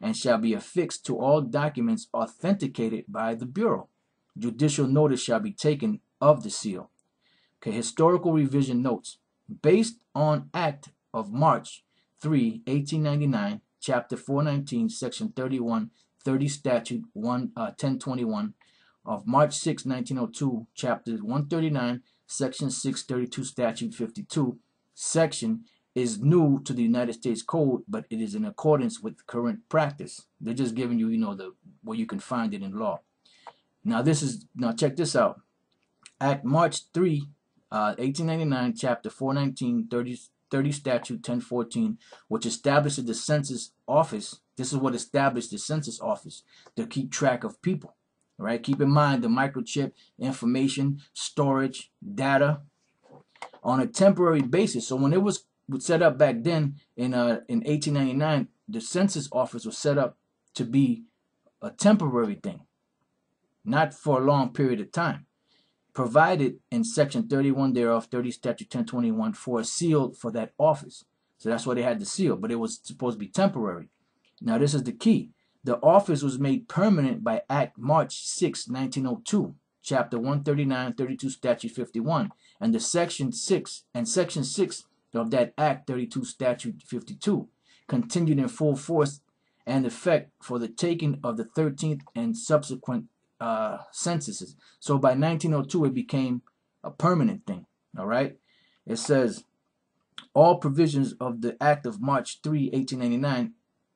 and shall be affixed to all documents authenticated by the Bureau. Judicial notice shall be taken of the seal. Okay, historical revision notes. Based on Act of March 3, 1899, Chapter 419, Section 31, 30 Statute 1021 of March 6, 1902, Chapter 139, Section 632 Statute 52, section is new to the United States Code, but it is in accordance with current practice. They're just giving you, the where you can find it in law. Now check this out. Act March 3, 1899, Chapter 419, 30 Statute 1014, which establishes the Census Office. This is what established the Census Office to keep track of people. Right? Keep in mind the microchip, information, storage, data on a temporary basis. So when it was set up back then in 1899, the Census Office was set up to be a temporary thing, not for a long period of time. Provided in Section 31 thereof, 30 Statute 1021, for a seal for that office. So that's why they had the seal, but it was supposed to be temporary. Now this is the key. The office was made permanent by Act March 6, 1902, Chapter 139, 32 Statute 51, and the Section 6 of that Act 32 Statute 52 continued in full force and effect for the taking of the 13th and subsequent censuses. So by 1902 it became a permanent thing. All right, it says all provisions of the Act of March 3, 1899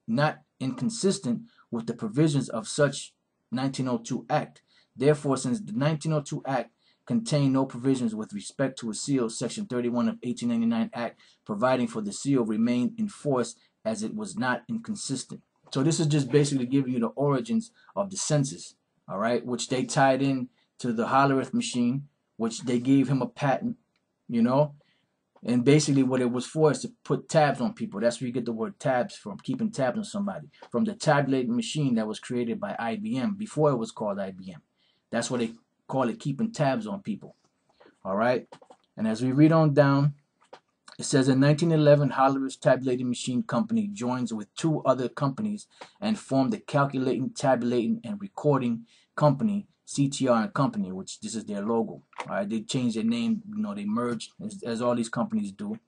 not inconsistent with the provisions of such 1902 Act. Therefore, since the 1902 Act contained no provisions with respect to a seal, Section 31 of 1899 Act providing for the seal remained in force as it was not inconsistent. So this is just basically giving you the origins of the census, all right, which they tied in to the Hollerith machine, which they gave him a patent, and basically what it was for is to put tabs on people. That's where you get the word tabs from, keeping tabs on somebody, from the tabulating machine that was created by IBM before it was called IBM. That's what they call it, keeping tabs on people. All right, and as we read on down, it says in 1911, Hollerith Tabulating Machine Company joins with two other companies and formed the Calculating, Tabulating, and Recording Company, CTR and Company, which this is their logo. All right, they changed their name, they merged, as all these companies do.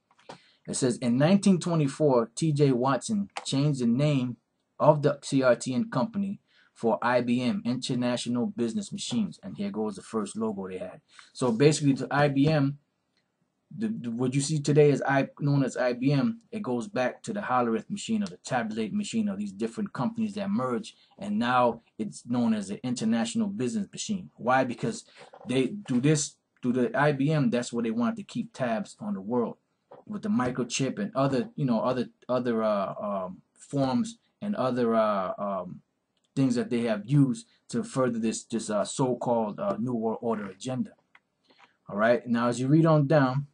It says in 1924, T.J. Watson changed the name of the CRT and Company for IBM, International Business Machines, and here goes the first logo they had. So basically, to IBM, what you see today as known as IBM, it goes back to the Hollerith machine or the tabulating machine of these different companies that merge, and now it's known as the International Business Machine. Why? Because they do this through the IBM. That's what they wanted to keep tabs on the world with the microchip and other forms and other things that they have used to further this so-called New World Order agenda. All right. Now, as you read on down,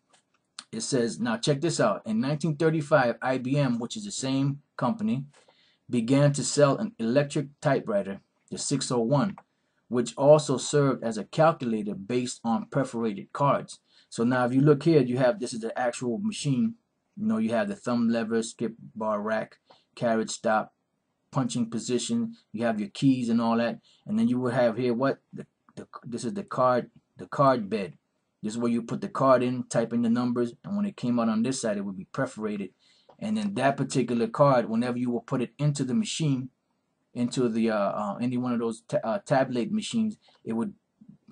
it says, now check this out. In 1935, IBM, which is the same company, began to sell an electric typewriter, the 601, which also served as a calculator based on perforated cards. So now if you look here, this is the actual machine. You have the thumb lever, skip bar rack, carriage stop, punching position. You have your keys and all that. And then you will have here this is the card bed. This is where you put the card in, type in the numbers, and when it came out on this side, it would be perforated. And then that particular card, whenever you will put it into the machine, into the any one of those tabulate machines, it would,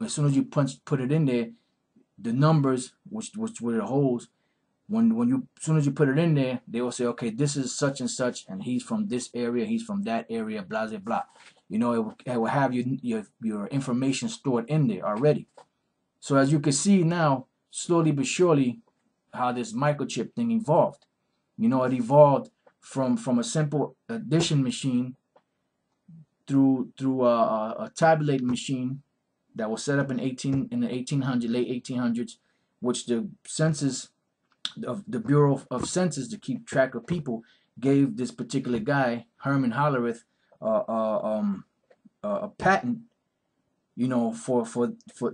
as soon as you put it in there, the numbers, which were the holes, as soon as you put it in there, they will say, okay, this is such and such, and he's from this area, he's from that area, blah blah blah. It will have your information stored in there already. So as you can see now, slowly but surely, how this microchip thing evolved. It evolved from a simple addition machine through a tabulating machine that was set up in the 1800s, late 1800s, which the census of the Bureau of Census, to keep track of people, gave this particular guy, Herman Hollerith, a patent, for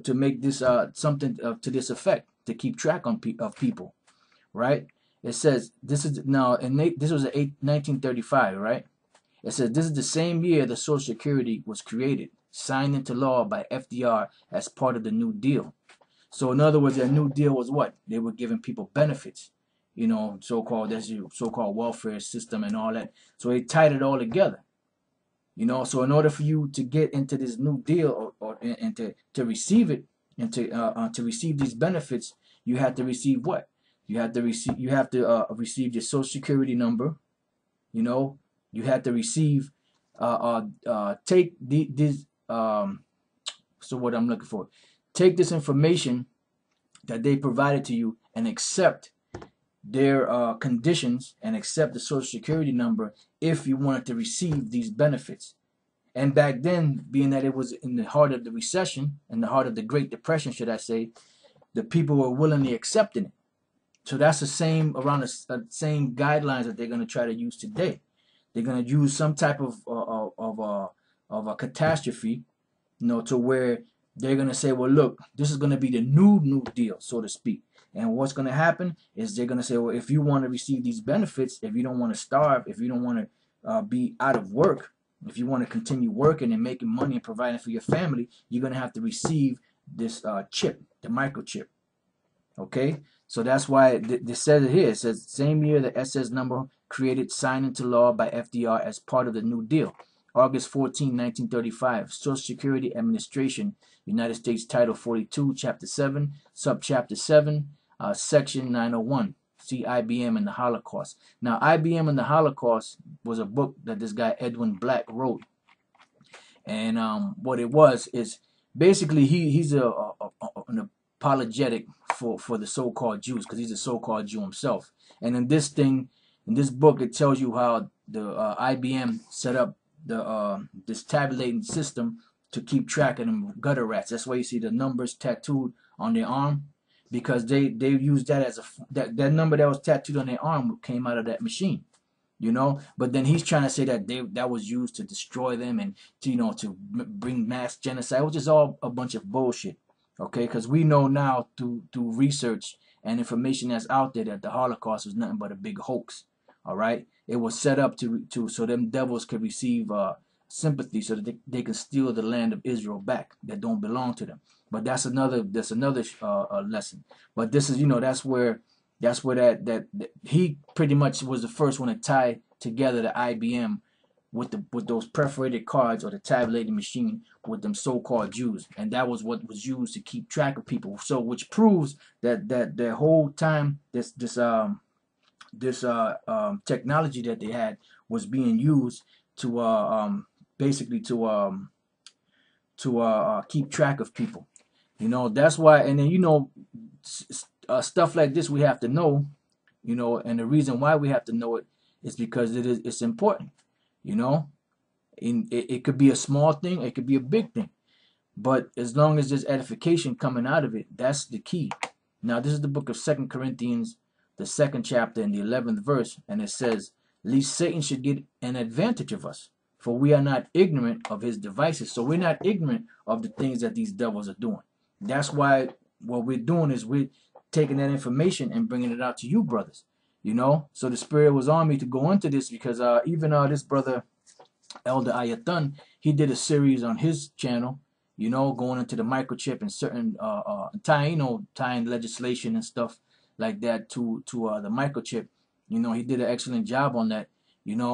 to make this something to this effect, to keep track of people, right? It says this is now, and this was 1935, right? It says this is the same year the Social Security was created, signed into law by FDR as part of the New Deal. So in other words, that New Deal was what? They were giving people benefits, you know, so-called, that's your so-called welfare system and all that. So they tied it all together. You know, so in order for you to get into this New Deal and to receive it and to receive these benefits, you have to receive what? You have to receive your Social Security number. You know, you have to receive take this so what I'm looking for. Take this information that they provided to you and accept their conditions and accept the Social Security number if you wanted to receive these benefits. And back then, being that it was in the heart of the recession, in the heart of the Great Depression, should I say, the people were willingly accepting it. So that's the same around the same guidelines that they're going to try to use today. They're going to use some type of a catastrophe, you know, to where they're going to say, well, look, this is going to be the new deal, so to speak. And what's going to happen is they're going to say, well, if you want to receive these benefits, if you don't want to starve, if you don't want to be out of work, if you want to continue working and making money and providing for your family, you're going to have to receive this chip, the microchip. Okay? So that's why they said it here. It says, same year the SS number created, signed into law by FDR as part of the New Deal. August 14, 1935, Social Security Administration, United States Title 42, Chapter 7, Subchapter 7, Section 901. See IBM and the Holocaust. Now, IBM and the Holocaust was a book that this guy Edwin Black wrote. And what it was is basically he's an apologetic for the so-called Jews, because he's a so-called Jew himself. And in this book, it tells you how the IBM set up this tabulating system to keep track of them gutter rats. That's why you see the numbers tattooed on their arm, because they used that as that number that was tattooed on their arm came out of that machine, you know. But then he's trying to say that that was used to destroy them and to bring mass genocide, which is all a bunch of bullshit. Okay, because we know now through research and information that's out there that the Holocaust was nothing but a big hoax. All right, it was set up to so them devils could receive sympathy, so that they can steal the land of Israel back that don't belong to them. But that's another lesson. But this is, that's where that he pretty much was the first one to tie together the IBM with those perforated cards, or the tabulating machine, with them so-called Jews, and that was what was used to keep track of people. So which proves that the whole time this technology that they had was being used to basically to keep track of people. That's why. And then stuff like this we have to know, and the reason why we have to know it is because it's important. It could be a small thing, it could be a big thing, but as long as there's edification coming out of it, that's the key. Now, this is the book of 2 Corinthians, the 2nd chapter and the 11th verse, and it says, "Lest Satan should get an advantage of us, for we are not ignorant of his devices." So we're not ignorant of the things that these devils are doing. That's why what we're doing is we're taking that information and bringing it out to you, brothers. So the Spirit was on me to go into this, because even this brother Elder Ayathan, he did a series on his channel, going into the microchip and certain tying legislation and stuff like that to the microchip. He did an excellent job on that.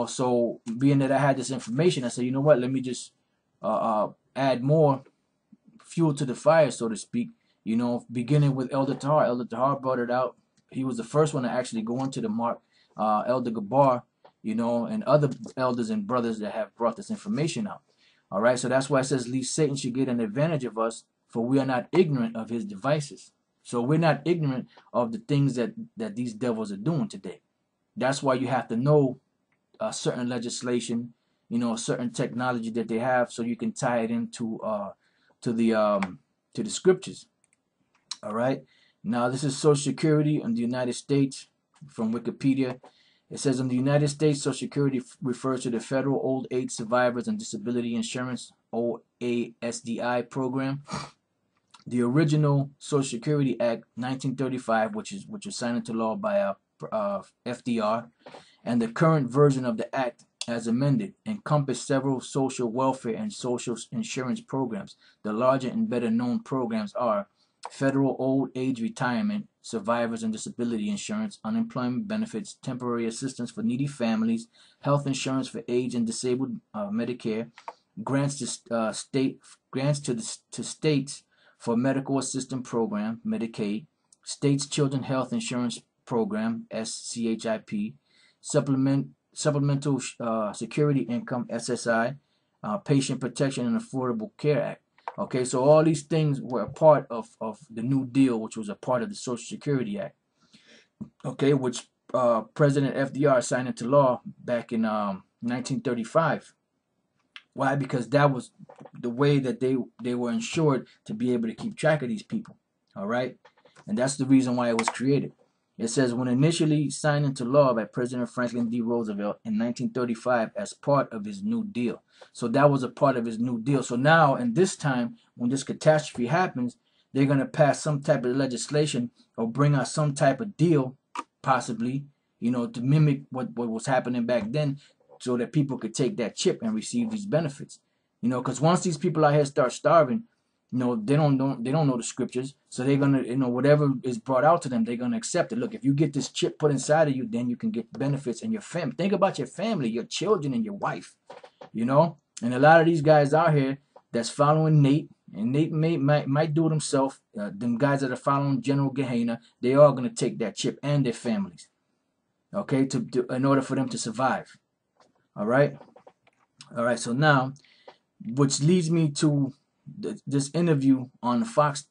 So being that I had this information, I said, you know what, let me just add more fuel to the fire, so to speak. Beginning with Elder Tahar. Elder Tahar brought it out. He was the first one to actually go into the mark. Elder Gabar, and other elders and brothers that have brought this information out. All right, so that's why it says, "Lest Satan should get an advantage of us, for we are not ignorant of his devices." So we're not ignorant of the things that these devils are doing today. That's why you have to know certain legislation, certain technology that they have, so you can tie it into to the scriptures. All right. Now, this is Social Security in the United States from Wikipedia. It says, in the United States, Social Security refers to the Federal Old Age Survivors and Disability Insurance, OASDI program. The original Social Security Act 1935, which was signed into law by FDR, and the current version of the act as amended, encompassed several social welfare and social insurance programs. The larger and better known programs are federal old age retirement, survivors and disability insurance, unemployment benefits, temporary assistance for needy families, health insurance for aged and disabled, Medicare, grants to states for medical assistance program, Medicaid, states children health insurance program, SCHIP, supplemental security income, SSI, patient protection and affordable care act. Okay, so all these things were a part of the New Deal, which was a part of the Social Security Act. Okay, which President FDR signed into law back in 1935. Why? Because that was the way that they were insured to be able to keep track of these people. All right, and that's the reason why it was created. It says, when initially signed into law by President Franklin D. Roosevelt in 1935 as part of his New Deal. So that was a part of his New Deal. So now, in this time, when this catastrophe happens, they're going to pass some type of legislation or bring out some type of deal, possibly, to mimic what was happening back then, so that people could take that chip and receive these benefits. Because once these people out here start starving, they don't know the scriptures, so they're gonna, whatever is brought out to them, they're gonna accept it. Look, if you get this chip put inside of you, then you can get benefits in your family. Think about your family, your children, and your wife. And a lot of these guys out here that's following Nate, and Nate might do it himself. Them guys that are following General Gehenna, they are gonna take that chip and their families, okay, in order for them to survive. All right. So now, which leads me to this interview on Fox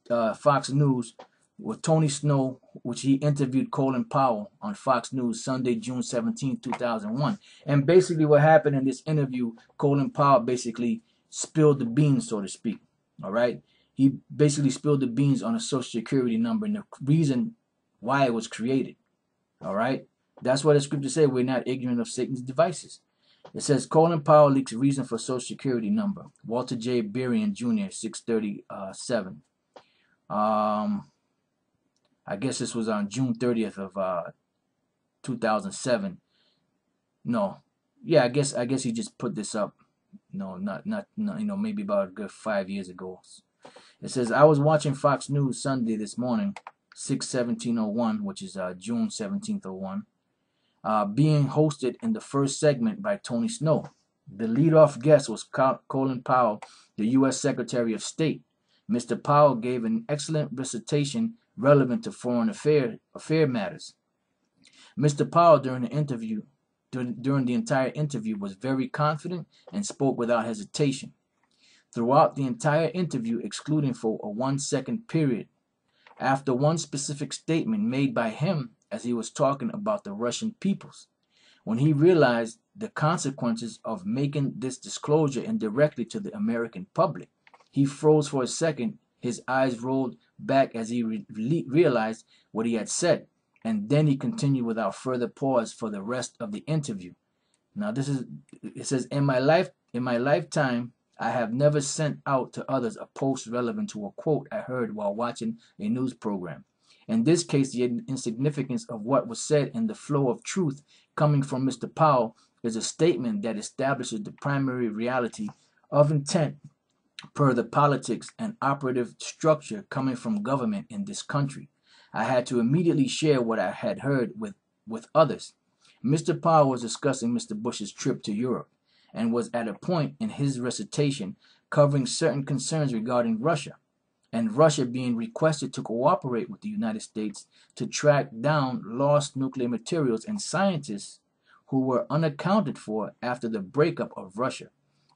News with Tony Snow, which he interviewed Colin Powell on Fox News Sunday, June 17, 2001. And basically what happened in this interview, Colin Powell basically spilled the beans, so to speak. All right. He basically spilled the beans on a Social Security number and the reason why it was created. All right. That's what the scripture said. We're not ignorant of Satan's devices. It says, Colin Powell leaks reason for Social Security number. Walter J. Berrien Jr., 637. I guess this was on June 30th of 2007. No. Yeah, I guess he just put this up. No, not maybe about a good 5 years ago. It says, I was watching Fox News Sunday this morning, 6/17/01, which is June 17th, 01. Being hosted in the first segment by Tony Snow. The lead-off guest was Colin Powell, the U.S. Secretary of State. Mr. Powell gave an excellent recitation relevant to foreign affair matters. Mr. Powell, during the entire interview, was very confident and spoke without hesitation. Throughout the entire interview, excluding for a 1-second period, after one specific statement made by him as he was talking about the Russian peoples, when he realized the consequences of making this disclosure indirectly to the American public, he froze for a second. His eyes rolled back as he realized what he had said, and then he continued without further pause for the rest of the interview. Now it says, in my lifetime, I have never sent out to others a post relevant to a quote I heard while watching a news program. In this case, the insignificance of what was said and the flow of truth coming from Mr. Powell is a statement that establishes the primary reality of intent per the politics and operative structure coming from government in this country. I had to immediately share what I had heard with others. Mr. Powell was discussing Mr. Bush's trip to Europe and was at a point in his recitation covering certain concerns regarding Russia, and Russia being requested to cooperate with the United States to track down lost nuclear materials and scientists who were unaccounted for after the breakup of Russia.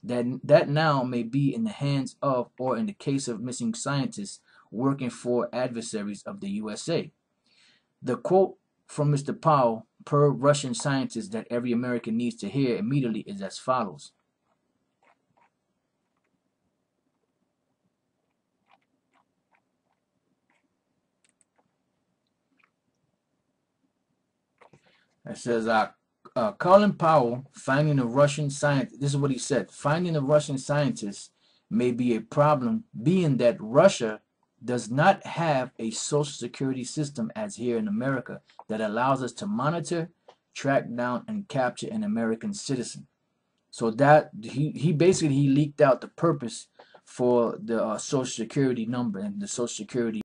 That now may be in the hands of, or in the case of missing scientists working for adversaries of the USA. The quote from Mr. Powell per Russian scientists that every American needs to hear immediately is as follows. It says, Colin Powell, finding a Russian scientist, this is what he said, finding a Russian scientist may be a problem, being that Russia does not have a social security system as here in America that allows us to monitor, track down, and capture an American citizen. So that he basically he leaked out the purpose for the Social Security number and the Social Security